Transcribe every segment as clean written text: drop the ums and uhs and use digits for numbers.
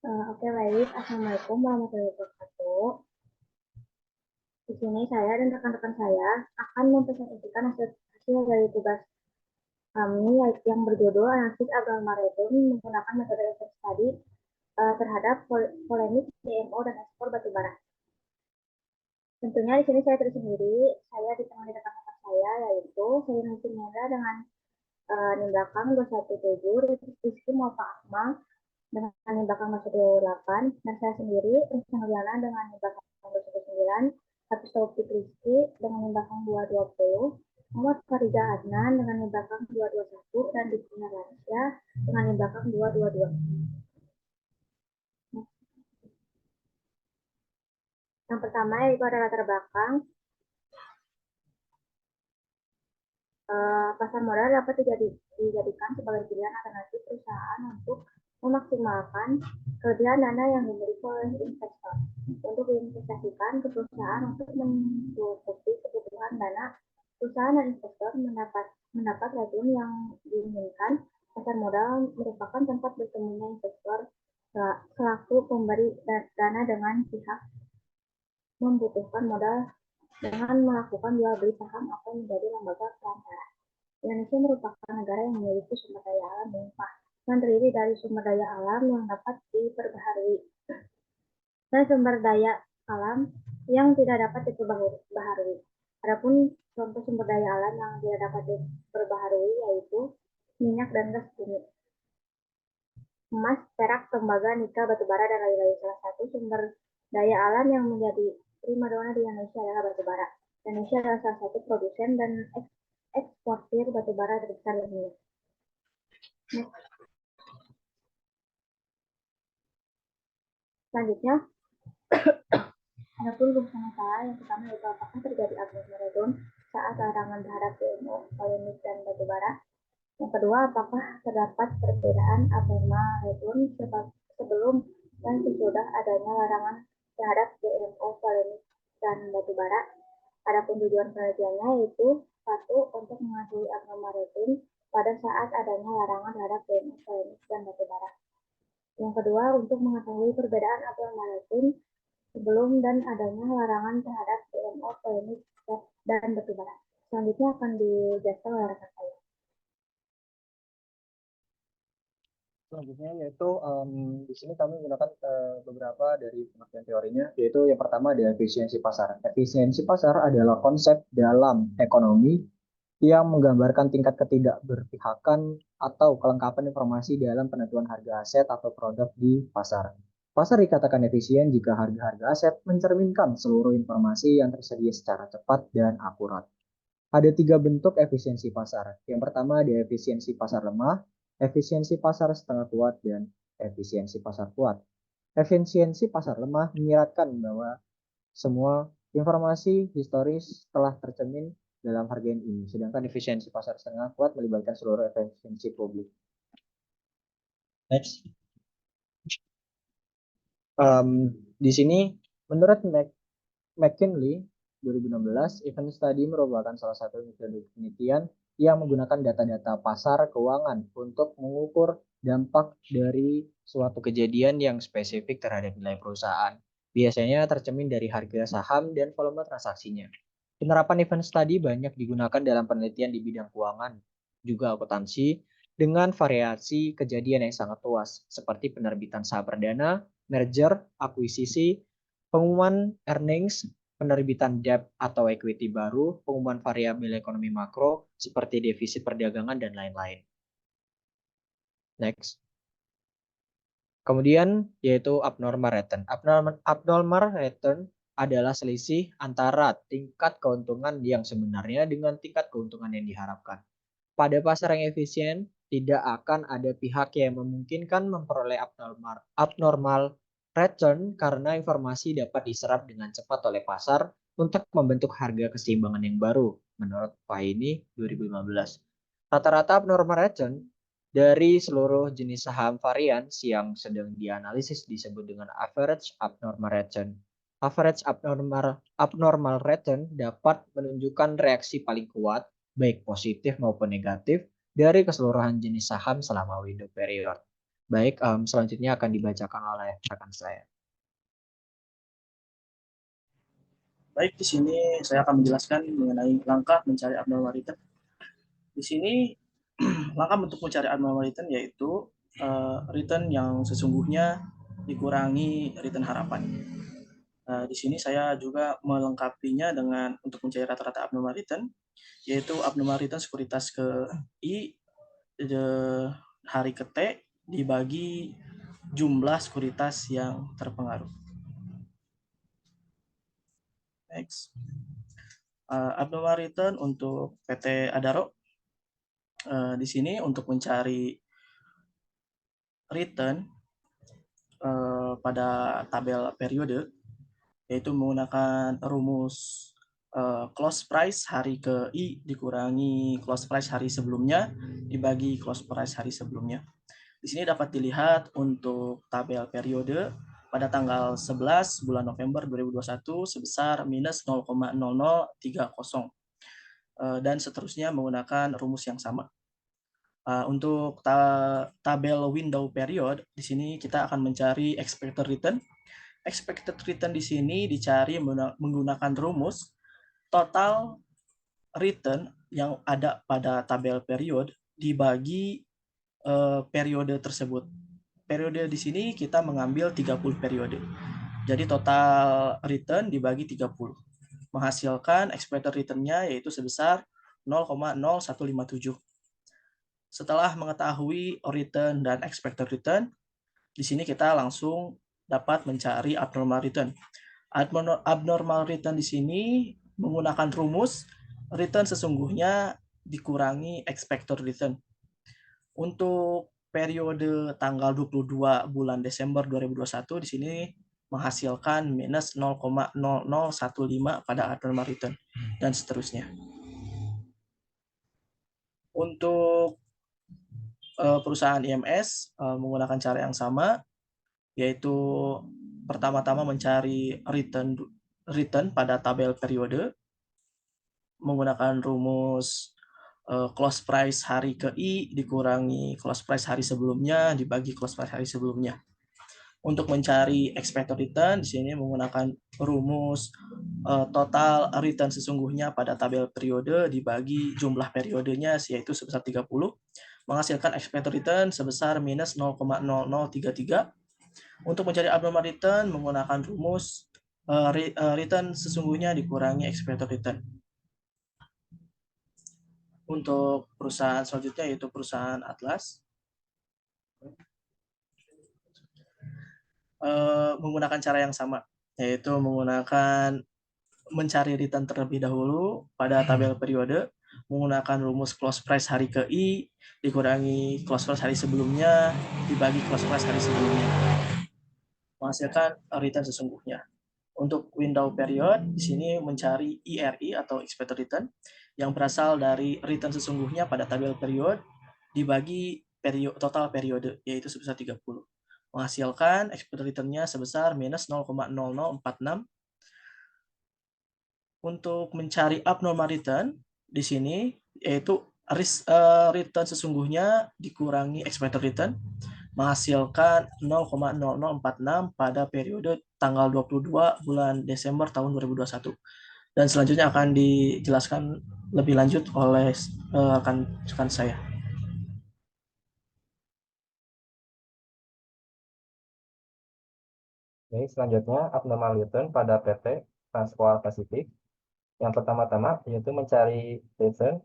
Oke, baik. Assalamualaikum warahmatullahi wabarakatuh. Di sini saya dan rekan-rekan saya akan mempresentasikan hasil dari tugas kami yang berjudul Analisis Algoritma menggunakan metode case study terhadap polemik DMO dan ekspor batubara. Tentunya di sini saya tidak sendiri, saya ditemani rekan-rekan saya, yaitu saya Nancy Mera dengan Nimbakang 217, Rizky Muafa Akmal dengan Nimbakang 218, dan saya sendiri, Rizky Nurjana dengan Nimbakang 219, Hafiz Taufik Rizky dengan Nimbakang 220, Muhammad Farida Adnan dengan Nimbakang 221, dan Diki Harlansyah dengan Nimbakang 222. Yang pertama yaitu adalah latar belakang. Pasar modal dapat dijadikan sebagai pilihan alternatif perusahaan untuk memaksimalkan kelebihan dana yang dimiliki oleh investor untuk diinvestasikan ke perusahaan untuk mencukupi kebutuhan dana perusahaan dan investor mendapat return yang diinginkan. Pasar modal merupakan tempat bertemunya investor selaku pemberi dana dengan pihak membutuhkan modal dengan melakukan jual beli saham atau menjadi lembaga perantara. Indonesia merupakan negara yang memiliki sumber daya alam melimpah yang terdiri dari sumber daya alam yang dapat diperbaharui dan sumber daya alam yang tidak dapat diperbaharui. Adapun contoh sumber daya alam yang tidak dapat diperbaharui yaitu minyak dan gas bumi, emas, perak, tembaga, nikel, batubara, dan lain-lain. Salah satu sumber daya alam yang menjadi primadona di Indonesia adalah batubara. Indonesia adalah salah satu produsen dan eksportir batubara terbesar di dunia. Selanjutnya, adapun bersama saya yang pertama yaitu apakah terjadi aglomeradon saat larangan terhadap DMO, polemik, dan batubara. Yang kedua, apakah terdapat perbedaan aglomeradon sebelum dan sesudah adanya larangan terhadap DMO, polemik, dan batubara. Adapun tujuan penelitiannya yaitu satu, untuk mengetahui aglomeradon pada saat adanya larangan terhadap DMO, polemik, dan batubara. Yang kedua, untuk mengetahui perbedaan aglomeradon sebelum dan adanya larangan terhadap DMO, polemik, dan batubara. Selanjutnya akan dijelaskan oleh rekan saya. Selanjutnya yaitu di sini kami menggunakan beberapa dari pengertian teorinya, yaitu yang pertama ada efisiensi pasar. Efisiensi pasar adalah konsep dalam ekonomi yang menggambarkan tingkat ketidakberpihakan atau kelengkapan informasi dalam penentuan harga aset atau produk di pasar. Pasar dikatakan efisien jika harga-harga aset mencerminkan seluruh informasi yang tersedia secara cepat dan akurat. Ada tiga bentuk efisiensi pasar. Yang pertama ada efisiensi pasar lemah, efisiensi pasar setengah kuat, dan efisiensi pasar kuat. Efisiensi pasar lemah menyiratkan bahwa semua informasi historis telah tercermin dalam harga ini, sedangkan efisiensi pasar setengah kuat melibatkan seluruh efisiensi publik. Next. Di sini menurut McKinley 2016, event study merupakan salah satu metode penelitian yang menggunakan data-data pasar keuangan untuk mengukur dampak dari suatu kejadian yang spesifik terhadap nilai perusahaan. Biasanya tercermin dari harga saham dan volume transaksinya. Penerapan event study banyak digunakan dalam penelitian di bidang keuangan, juga akuntansi, dengan variasi kejadian yang sangat luas, seperti penerbitan saham perdana, merger, akuisisi, pengumuman earnings, penerbitan debt atau equity baru, pengumuman variabel ekonomi makro seperti defisit perdagangan dan lain-lain. Next. Kemudian yaitu abnormal return. Abnormal return adalah selisih antara tingkat keuntungan yang sebenarnya dengan tingkat keuntungan yang diharapkan. Pada pasar yang efisien, tidak akan ada pihak yang memungkinkan memperoleh abnormal return karena informasi dapat diserap dengan cepat oleh pasar untuk membentuk harga keseimbangan yang baru, menurut Fahini 2015. Rata-rata abnormal return dari seluruh jenis saham varians yang sedang dianalisis disebut dengan average abnormal return. Average abnormal return dapat menunjukkan reaksi paling kuat, baik positif maupun negatif, dari keseluruhan jenis saham selama window period. Baik, selanjutnya akan dibacakan oleh rekan saya. Baik, di sini saya akan menjelaskan mengenai langkah mencari abnormal return. Di sini langkah untuk mencari abnormal return yaitu return yang sesungguhnya dikurangi return harapan. Di sini saya juga melengkapinya dengan untuk mencari rata-rata abnormal return, yaitu abnormal return sekuritas ke I hari ke T dibagi jumlah sekuritas yang terpengaruh. Next. Abnormal return untuk PT Adaro. Di sini untuk mencari return pada tabel periode, yaitu menggunakan rumus close price hari ke I dikurangi close price hari sebelumnya dibagi close price hari sebelumnya. Di sini dapat dilihat untuk tabel periode pada tanggal 11 bulan November 2021 sebesar minus 0,0030 dan seterusnya menggunakan rumus yang sama. Untuk tabel window period, di sini kita akan mencari expected return. Expected return di sini dicari menggunakan rumus total return yang ada pada tabel period dibagi periode tersebut. Periode di sini kita mengambil 30 periode. Jadi total return dibagi 30. Menghasilkan expected return-nya yaitu sebesar 0,0157. Setelah mengetahui return dan expected return, di sini kita langsung dapat mencari abnormal return. Abnormal return di sini menggunakan rumus return sesungguhnya dikurangi expected return. Untuk periode tanggal 22 bulan Desember 2021 di sini menghasilkan minus 0,0015 pada abnormal return dan seterusnya. Untuk perusahaan IMS menggunakan cara yang sama, yaitu pertama-tama mencari return pada tabel periode menggunakan rumus close price hari ke I dikurangi close price hari sebelumnya dibagi close price hari sebelumnya. Untuk mencari expected return di sini menggunakan rumus total return sesungguhnya pada tabel periode dibagi jumlah periodenya yaitu sebesar 30 menghasilkan expected return sebesar minus 0,0033. Untuk mencari abnormal return menggunakan rumus return sesungguhnya dikurangi expected return. Untuk perusahaan selanjutnya yaitu perusahaan Atlas. Menggunakan cara yang sama, yaitu menggunakan mencari return terlebih dahulu pada tabel periode, menggunakan rumus close price hari ke I dikurangi close price hari sebelumnya dibagi close price hari sebelumnya, menghasilkan return sesungguhnya. Untuk window period, di sini mencari IRI atau expected return yang berasal dari return sesungguhnya pada tabel period dibagi total periode, yaitu sebesar 30. Menghasilkan expected return-nya sebesar minus 0,0046. Untuk mencari abnormal return, di sini yaitu return sesungguhnya dikurangi expected return, menghasilkan 0,0046 pada periode tanggal 22 bulan Desember tahun 2021. Dan selanjutnya akan dijelaskan lebih lanjut oleh rekan saya. Oke, selanjutnya abnormal return pada PT Transkoal Pasifik. Yang pertama-tama yaitu mencari return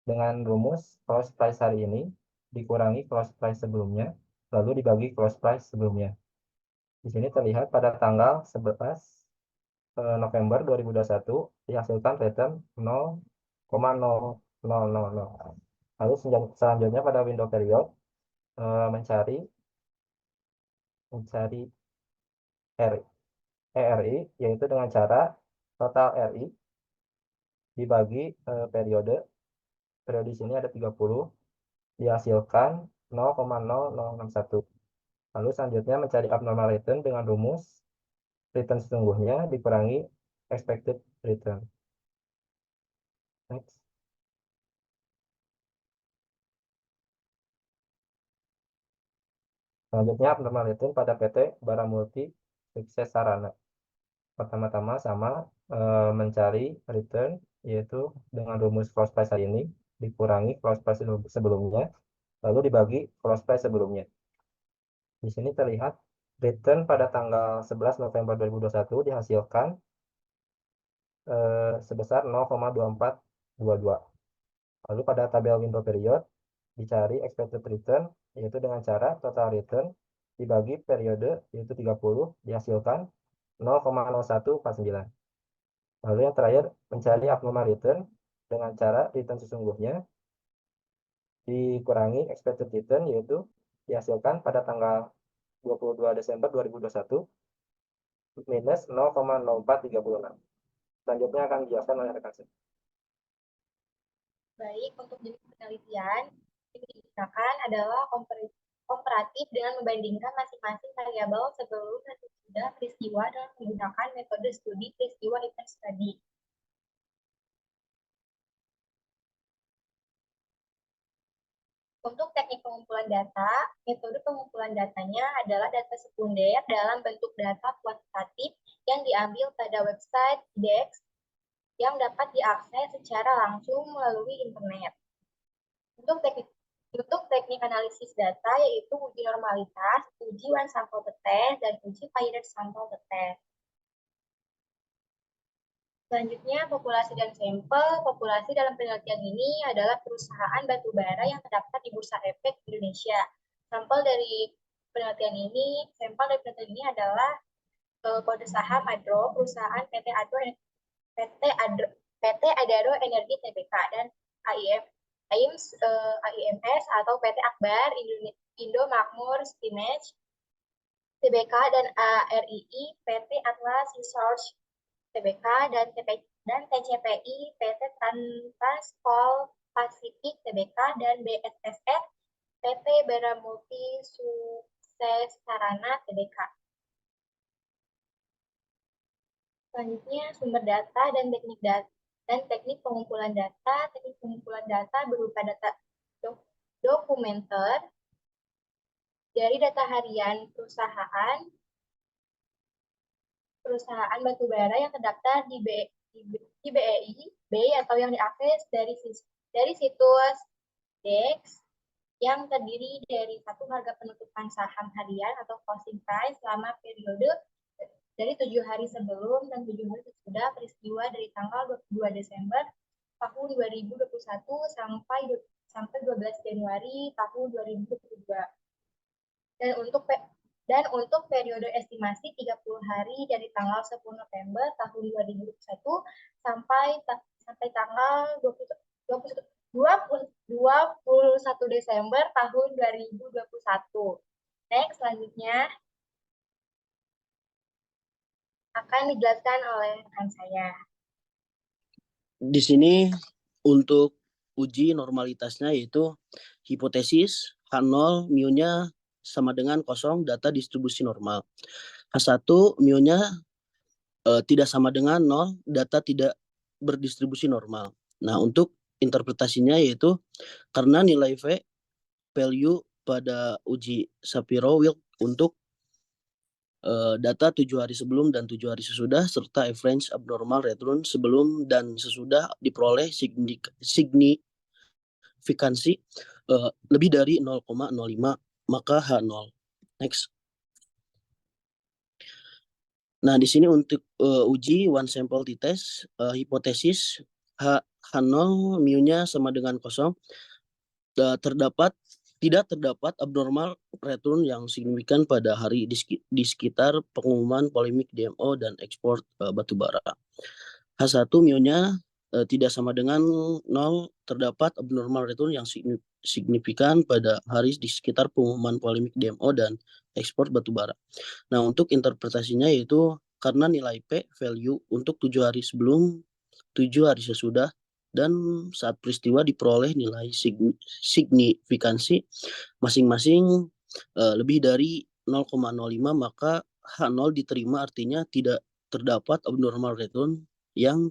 dengan rumus close price hari ini dikurangi close price sebelumnya, lalu dibagi close price sebelumnya. Di sini terlihat pada tanggal 11 November 2021 dihasilkan return 0,0000. Lalu selanjutnya pada window period mencari ERI, yaitu dengan cara total RI dibagi periode di sini ada 30 dihasilkan 0,0061. Lalu selanjutnya mencari abnormal return dengan rumus return sesungguhnya dikurangi expected return. Next. Selanjutnya abnormal return pada PT Baramulti Sukses Sarana. Pertama-tama sama mencari return yaitu dengan rumus close price hari ini dikurangi close price sebelumnya lalu dibagi close price sebelumnya. Di sini terlihat return pada tanggal 11 November 2021 dihasilkan sebesar 0,2422. Lalu pada tabel window period dicari expected return yaitu dengan cara total return dibagi periode yaitu 30 dihasilkan 0,0149. Lalu yang terakhir mencari abnormal return dengan cara return sesungguhnya dikurangi expected return yaitu dihasilkan pada tanggal 22 Desember 2021 minus 0,0436. Selanjutnya akan dijelaskan oleh rekan saya. Baik, untuk jenis penelitian yang digunakan adalah komparatif dengan membandingkan masing-masing variabel sebelum dan sesudah peristiwa dengan menggunakan metode studi peristiwa event study. Untuk teknik pengumpulan data, metode pengumpulan datanya adalah data sekunder dalam bentuk data kuantitatif yang diambil pada website IDEX yang dapat diakses secara langsung melalui internet. Untuk teknik analisis data yaitu uji normalitas, uji one sample test, dan uji paired sample test. Selanjutnya, populasi dan sampel. Populasi dalam penelitian ini adalah perusahaan batubara yang terdaftar di Bursa Efek Indonesia. Sampel dari penelitian ini adalah kode saham ADRO, perusahaan PT Adaro Energi Tbk, dan AIMS atau PT Akbar Indo Makmur Stimage Tbk, dan ARII PT Atlas Resource Tbk, dan TCPI PT Transpol Pasifik Tbk, dan BSSR PT Baramulti Sukses Sarana Tbk. Selanjutnya, sumber data dan teknik pengumpulan data. Teknik pengumpulan data berupa data dokumenter dari data harian perusahaan batubara yang terdaftar di BEI atau yang diakses dari situs DEX yang terdiri dari satu harga penutupan saham harian atau closing price selama periode dari 7 hari sebelum dan 7 hari sesudah peristiwa dari tanggal 22 Desember tahun 2021 sampai 12 Januari tahun 2022. Dan untuk periode estimasi 30 hari dari tanggal 10 November tahun 2021 sampai tanggal 21 Desember tahun 2021. Next, selanjutnya akan dijelaskan oleh rekan saya. Di sini untuk uji normalitasnya yaitu hipotesis H0 mu-nya sama dengan 0, data distribusi normal. H1 mu-nya tidak sama dengan 0, data tidak berdistribusi normal. Nah, untuk interpretasinya yaitu karena nilai V value pada uji Shapiro-Wilk untuk data 7 hari sebelum dan 7 hari sesudah serta average abnormal return sebelum dan sesudah diperoleh signifikansi lebih dari 0,05 maka H0. Next. Nah, di sini untuk uji one sample t-test hipotesis H0 mu-nya sama dengan 0 tidak terdapat abnormal return yang signifikan pada hari di sekitar pengumuman polemik DMO dan ekspor batubara. H1 mu-nya tidak sama dengan 0, terdapat abnormal return yang signifikan pada hari di sekitar pengumuman polemik DMO dan ekspor batubara. Nah, untuk interpretasinya yaitu karena nilai P value untuk 7 hari sebelum, 7 hari sesudah, dan saat peristiwa diperoleh nilai signifikansi masing-masing lebih dari 0,05 maka H0 diterima, artinya tidak terdapat abnormal return yang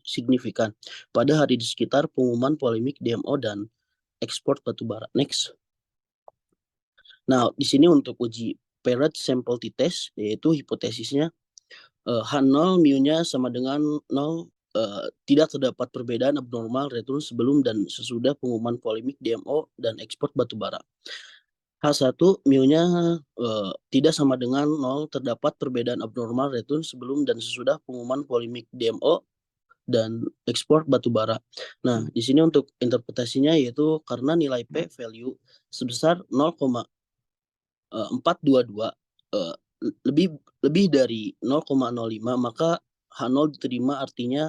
signifikan pada hari di sekitar pengumuman polemik DMO dan ekspor batubara. Next. Nah, di sini untuk uji paired sample t-test, yaitu hipotesisnya H0 mu-nya sama dengan 0, tidak terdapat perbedaan abnormal return sebelum dan sesudah pengumuman polemik DMO dan ekspor batubara. H1 mu-nya tidak sama dengan 0, terdapat perbedaan abnormal return sebelum dan sesudah pengumuman polemik DMO dan ekspor batubara. Nah, di sini untuk interpretasinya yaitu karena nilai P value sebesar 0,422 lebih dari 0,05, maka H0 diterima, artinya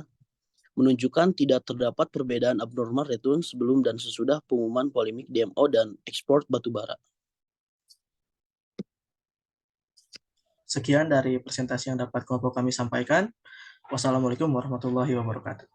menunjukkan tidak terdapat perbedaan abnormal return sebelum dan sesudah pengumuman polemik DMO dan ekspor batubara. Sekian dari presentasi yang dapat kelompok kami sampaikan. Wassalamualaikum warahmatullahi wabarakatuh.